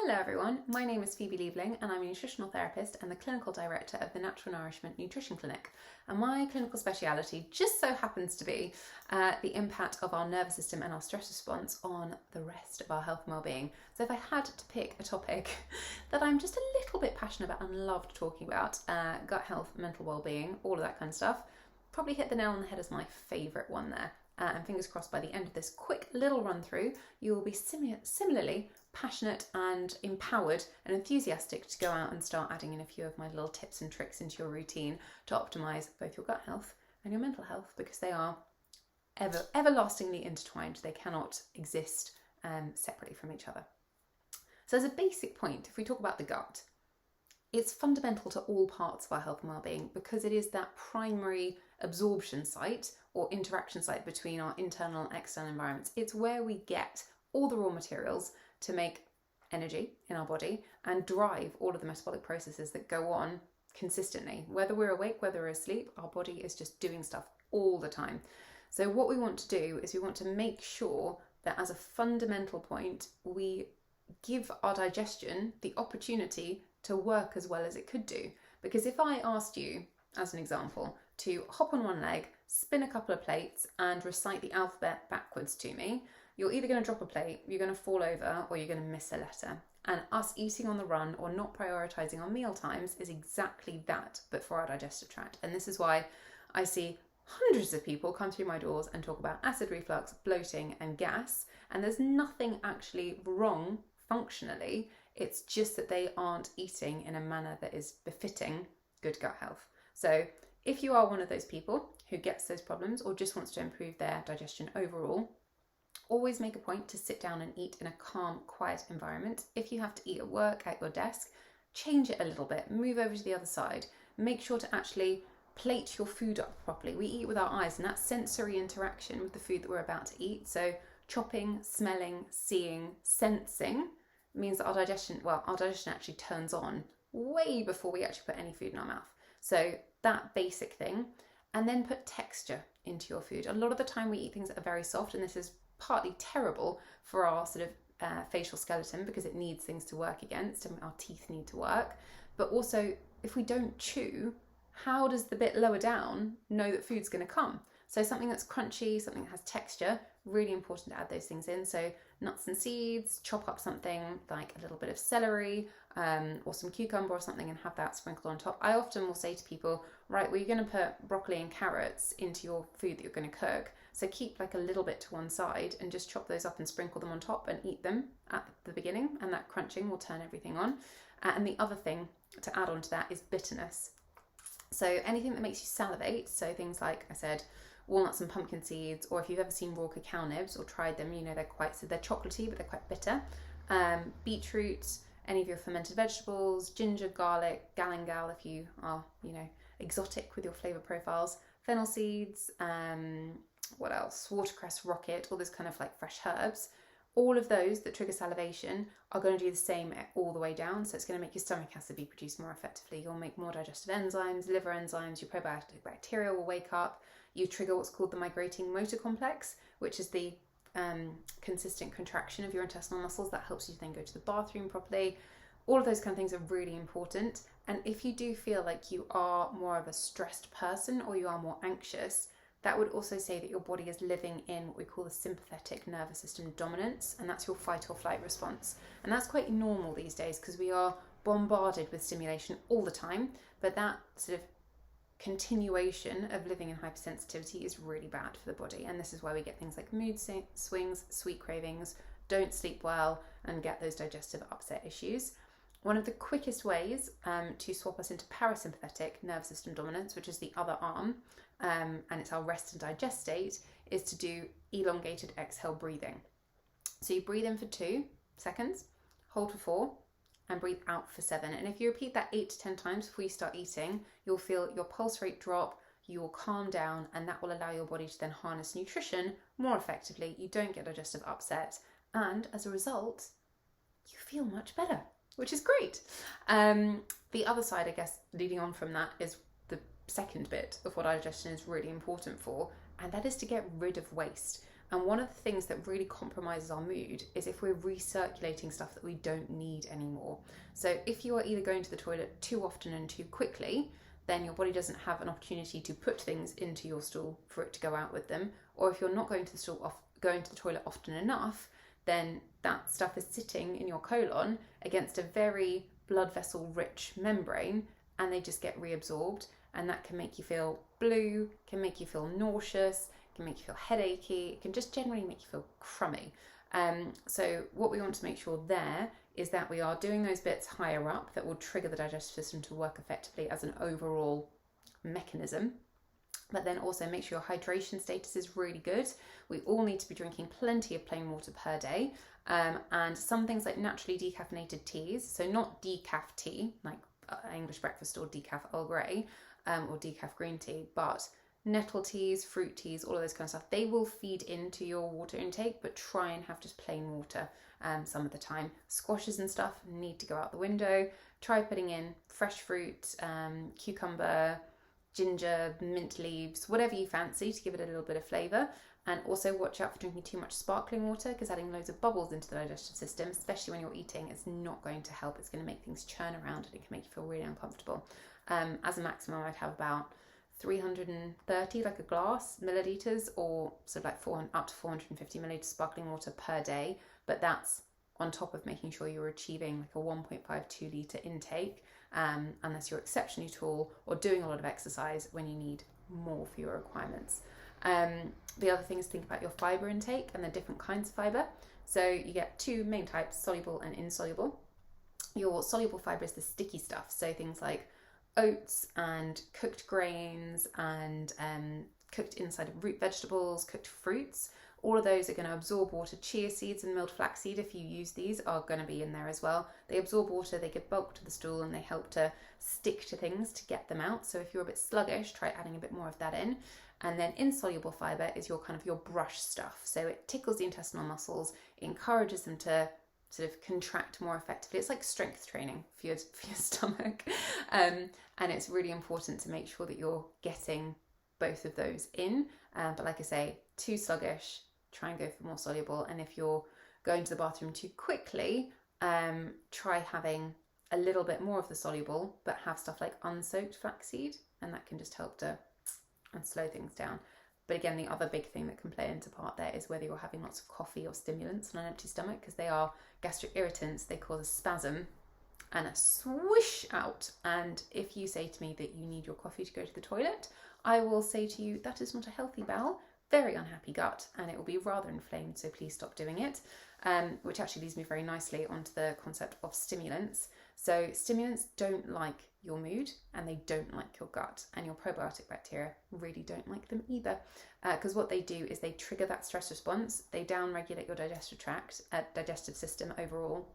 Hello everyone, my name is Phoebe Liebling and I'm a nutritional therapist and the clinical director of the Natural Nourishment Nutrition Clinic. And my clinical speciality just so happens to be the impact of our nervous system and our stress response on the rest of our health and well-being. So if I had to pick a topic that I'm just a little bit passionate about and loved talking about, gut health, mental well-being, all of that kind of stuff, probably hit the nail on the head as my favourite one there. And fingers crossed by the end of this quick little run through, you will be similarly passionate and empowered and enthusiastic to go out and start adding in a few of my little tips and tricks into your routine to optimize both your gut health and your mental health, because they are everlastingly intertwined. They cannot exist separately from each other. So as a basic point, if we talk about the gut, it's fundamental to all parts of our health and well-being because it is that primary absorption site or interaction site between our internal and external environments. It's where we get all the raw materials to make energy in our body and drive all of the metabolic processes that go on consistently. Whether we're awake, whether we're asleep, our body is just doing stuff all the time. So what we want to do is we want to make sure that as a fundamental point, we give our digestion the opportunity to work as well as it could do. Because if I asked you, as an example, to hop on one leg, spin a couple of plates and recite the alphabet backwards to me, you're either going to drop a plate, you're going to fall over, or you're going to miss a letter. And us eating on the run or not prioritising our meal times is exactly that, but for our digestive tract. And this is why I see hundreds of people come through my doors and talk about acid reflux, bloating and gas. And there's nothing actually wrong functionally. It's just that they aren't eating in a manner that is befitting good gut health. So if you are one of those people who gets those problems or just wants to improve their digestion overall, always make a point to sit down and eat in a calm, quiet environment. If you have to eat at work, at your desk, change it a little bit, move over to the other side. Make sure to actually plate your food up properly. We eat with our eyes, and that sensory interaction with the food that we're about to eat. So chopping, smelling, seeing, sensing means that our digestion actually turns on way before we actually put any food in our mouth. So that basic thing, and then put texture into your food. A lot of the time we eat things that are very soft, and this is partly terrible for our sort of facial skeleton because it needs things to work against and our teeth need to work. But also, if we don't chew, how does the bit lower down know that food's going to come? So something that's crunchy, something that has texture, really important to add those things in. So nuts and seeds, chop up something like a little bit of celery or some cucumber or something and have that sprinkled on top. I often will say to people, right, well, you're going to put broccoli and carrots into your food that you're going to cook. So keep like a little bit to one side and just chop those up and sprinkle them on top and eat them at the beginning, and that crunching will turn everything on. And the other thing to add on to that is bitterness. So anything that makes you salivate, so things like I said, walnuts and pumpkin seeds, or if you've ever seen raw cacao nibs or tried them, you know they're chocolatey, but they're quite bitter. Beetroot, any of your fermented vegetables, ginger, garlic, galangal if you are, exotic with your flavour profiles, fennel seeds, what else? Watercress, rocket, all those kind of like fresh herbs. All of those that trigger salivation are going to do the same all the way down. So it's going to make your stomach acid be produced more effectively. You'll make more digestive enzymes, liver enzymes, your probiotic bacteria will wake up. You trigger what's called the migrating motor complex, which is the consistent contraction of your intestinal muscles that helps you then go to the bathroom properly. All of those kind of things are really important. And if you do feel like you are more of a stressed person or you are more anxious, that would also say that your body is living in what we call the sympathetic nervous system dominance, and that's your fight or flight response. And that's quite normal these days because we are bombarded with stimulation all the time, but that sort of continuation of living in hypersensitivity is really bad for the body. And this is why we get things like mood swings, sweet cravings, don't sleep well, and get those digestive upset issues. One of the quickest ways to swap us into parasympathetic nervous system dominance, which is the other arm, and it's our rest and digest state, is to do elongated exhale breathing. So you breathe in for 2 seconds, hold for 4, and breathe out for 7. And if you repeat that 8 to 10 times before you start eating, you'll feel your pulse rate drop, you will calm down, and that will allow your body to then harness nutrition more effectively. You don't get digestive upset, and as a result, you feel much better, which is great. The other side, I guess, leading on from that is the second bit of what digestion is really important for, and that is to get rid of waste. And one of the things that really compromises our mood is if we're recirculating stuff that we don't need anymore. So if you are either going to the toilet too often and too quickly, then your body doesn't have an opportunity to put things into your stool for it to go out with them. Or if you're not going to the toilet often enough, then that stuff is sitting in your colon against a very blood vessel rich membrane, and they just get reabsorbed, and that can make you feel blue, can make you feel nauseous, can make you feel headachy, it can just generally make you feel crummy. So what we want to make sure there is that we are doing those bits higher up that will trigger the digestive system to work effectively as an overall mechanism. But then also make sure your hydration status is really good. We all need to be drinking plenty of plain water per day. And some things like naturally decaffeinated teas, so not decaf tea, like English breakfast or decaf Earl Grey, or decaf green tea, but nettle teas, fruit teas, all of those kind of stuff, they will feed into your water intake, but try and have just plain water some of the time. Squashes and stuff need to go out the window. Try putting in fresh fruit, cucumber, ginger, mint leaves, whatever you fancy to give it a little bit of flavour. And also watch out for drinking too much sparkling water, because adding loads of bubbles into the digestive system, especially when you're eating, is not going to help. It's going to make things churn around and it can make you feel really uncomfortable. As a maximum, I'd have about 330, like a glass, milliliters, or sort of like up to 450 milliliters sparkling water per day. But that's on top of making sure you're achieving like a 1.52 litre intake, unless you're exceptionally tall or doing a lot of exercise when you need more for your requirements. The other thing is think about your fibre intake and the different kinds of fibre. So you get two main types, soluble and insoluble. Your soluble fibre is the sticky stuff, so things like oats and cooked grains and cooked inside of root vegetables, cooked fruits. All of those are going to absorb water. Chia seeds and milled flaxseed, if you use these, are going to be in there as well. They absorb water, they give bulk to the stool, and they help to stick to things to get them out. So if you're a bit sluggish, try adding a bit more of that in. And then insoluble fibre is your kind of your brush stuff. So it tickles the intestinal muscles, it encourages them to sort of contract more effectively. It's like strength training for your stomach. And it's really important to make sure that you're getting both of those in. But like I say, too sluggish, try and go for more soluble. And if you're going to the bathroom too quickly, try having a little bit more of the soluble, but have stuff like unsoaked flaxseed, and that can just help to and slow things down. But again, the other big thing that can play into part there is whether you're having lots of coffee or stimulants on an empty stomach, because they are gastric irritants. They cause a spasm and a swish out. And if you say to me that you need your coffee to go to the toilet, I will say to you, that is not a healthy bowel, very unhappy gut, and it will be rather inflamed, so please stop doing it. Which actually leads me very nicely onto the concept of stimulants. So stimulants don't like your mood, and they don't like your gut, and your probiotic bacteria really don't like them either, because what they do is they trigger that stress response, they down-regulate your digestive system overall,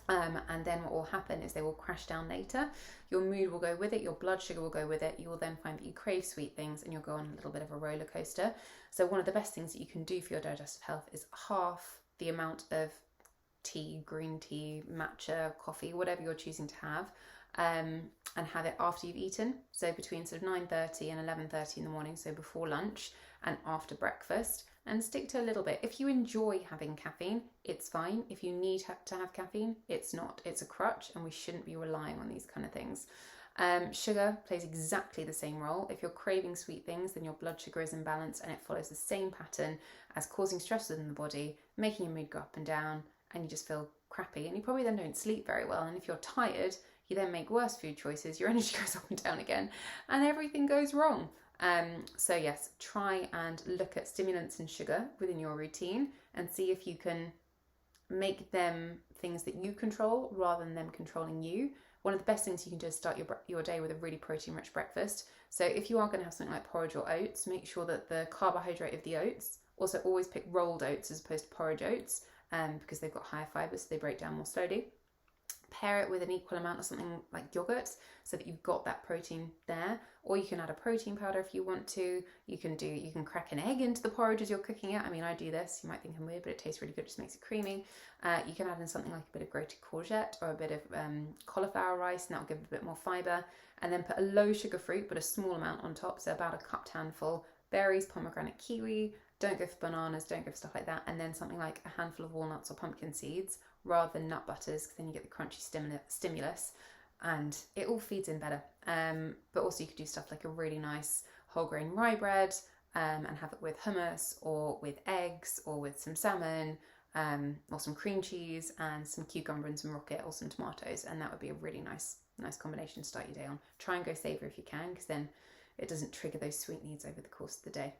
and then what will happen is they will crash down later. Your mood will go with it, your blood sugar will go with it, you will then find that you crave sweet things and you'll go on a little bit of a roller coaster. So one of the best things that you can do for your digestive health is half the amount of tea, green tea, matcha, coffee, whatever you're choosing to have, and have it after you've eaten. So between sort of 9:30 and 11:30 in the morning, so before lunch and after breakfast, and stick to a little bit. If you enjoy having caffeine, it's fine. If you need to have caffeine, it's not. It's a crutch, and we shouldn't be relying on these kind of things. Sugar plays exactly the same role. If you're craving sweet things, then your blood sugar is imbalanced, and it follows the same pattern as causing stress within the body, making your mood go up and down, and you just feel crappy, and you probably then don't sleep very well. And if you're tired, you then make worse food choices, your energy goes up and down again, and everything goes wrong. So yes, try and look at stimulants and sugar within your routine and see if you can make them things that you control rather than them controlling you. One of the best things you can do is start your day with a really protein-rich breakfast. So if you are going to have something like porridge or oats, make sure that the carbohydrate of the oats, also always pick rolled oats as opposed to porridge oats, because they've got higher fibre, so they break down more slowly. Pair it with an equal amount of something like yogurt so that you've got that protein there, or you can add a protein powder if you want to. You can crack an egg into the porridge as you're cooking it. I mean, I do this, you might think I'm weird, but it tastes really good, it just makes it creamy. You can add in something like a bit of grated courgette or a bit of cauliflower rice, and that'll give it a bit more fibre. And then put a low sugar fruit, but a small amount on top, so about a cupped handful, berries, pomegranate, kiwi, don't go for bananas, don't go for stuff like that, and then something like a handful of walnuts or pumpkin seeds rather than nut butters, because then you get the crunchy stimulus and it all feeds in better. But also you could do stuff like a really nice whole grain rye bread and have it with hummus or with eggs or with some salmon or some cream cheese and some cucumber and some rocket or some tomatoes, and that would be a really nice combination to start your day on. Try and go savoury if you can, because then it doesn't trigger those sweet needs over the course of the day.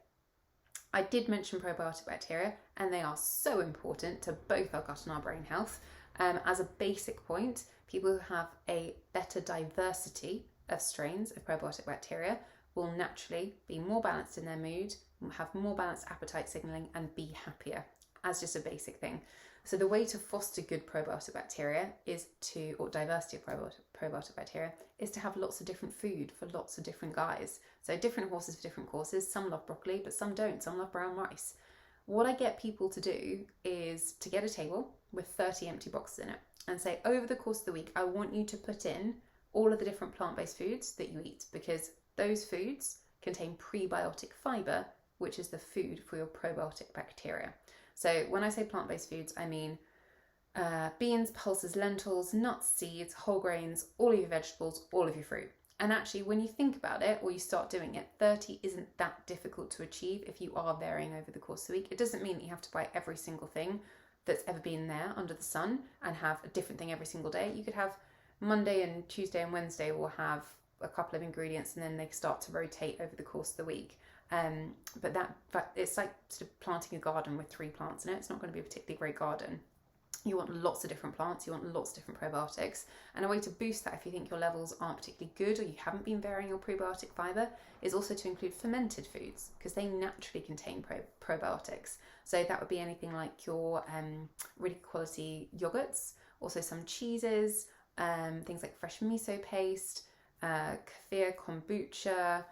I did mention probiotic bacteria, and they are so important to both our gut and our brain health. As a basic point, people who have a better diversity of strains of probiotic bacteria will naturally be more balanced in their mood, have more balanced appetite signalling, and be happier, as just a basic thing. So the way to foster good probiotic bacteria or diversity of probiotic bacteria, is to have lots of different food for lots of different guys. So different horses for different courses. Some love broccoli, but some don't. Some love brown rice. What I get people to do is to get a table with 30 empty boxes in it and say, over the course of the week, I want you to put in all of the different plant-based foods that you eat, because those foods contain prebiotic fiber, which is the food for your probiotic bacteria. So when I say plant-based foods, I mean beans, pulses, lentils, nuts, seeds, whole grains, all of your vegetables, all of your fruit. And actually, when you think about it, or you start doing it, 30 isn't that difficult to achieve if you are varying over the course of the week. It doesn't mean that you have to buy every single thing that's ever been there under the sun and have a different thing every single day. You could have Monday and Tuesday and Wednesday will have a couple of ingredients, and then they start to rotate over the course of the week. But it's like sort of planting a garden with 3 plants in it. It's not going to be a particularly great garden. You want lots of different plants, you want lots of different probiotics. And a way to boost that if you think your levels aren't particularly good or you haven't been varying your probiotic fiber is also to include fermented foods, because they naturally contain probiotics. So that would be anything like your really quality yogurts, also some cheeses, things like fresh miso paste, kefir, kombucha,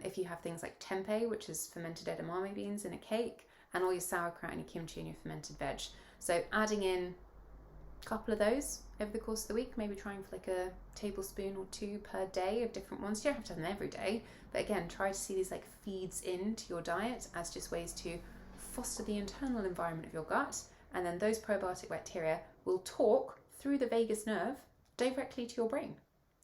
if you have things like tempeh, which is fermented edamame beans in a cake, and all your sauerkraut and your kimchi and your fermented veg. So adding in a couple of those over the course of the week, maybe trying for like a tablespoon or 2 per day of different ones. You don't have to have them every day, but again, try to see these like feeds into your diet as just ways to foster the internal environment of your gut, and then those probiotic bacteria will talk through the vagus nerve directly to your brain.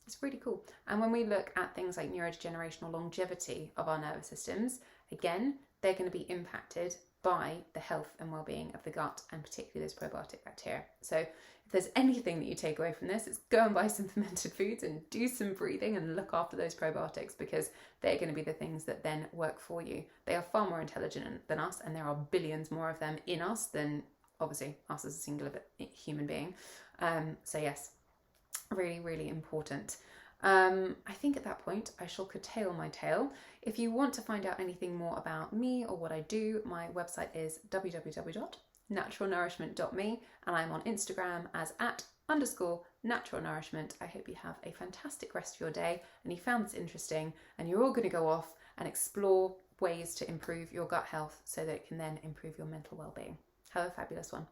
It's really cool. And when we look at things like neurodegeneration or longevity of our nervous systems, again, they're going to be impacted by the health and well-being of the gut, and particularly those probiotic bacteria. So if there's anything that you take away from this, it's go and buy some fermented foods and do some breathing and look after those probiotics, because they're going to be the things that then work for you. They are far more intelligent than us, and there are billions more of them in us than obviously us as a singular human being. So yes, really, really important. I think at that point I shall curtail my tale. If you want to find out anything more about me or what I do, my website is www.naturalnourishment.me, and I'm on Instagram as @_naturalnourishment. I hope you have a fantastic rest of your day and you found this interesting, and you're all going to go off and explore ways to improve your gut health so that it can then improve your mental well-being. Have a fabulous one.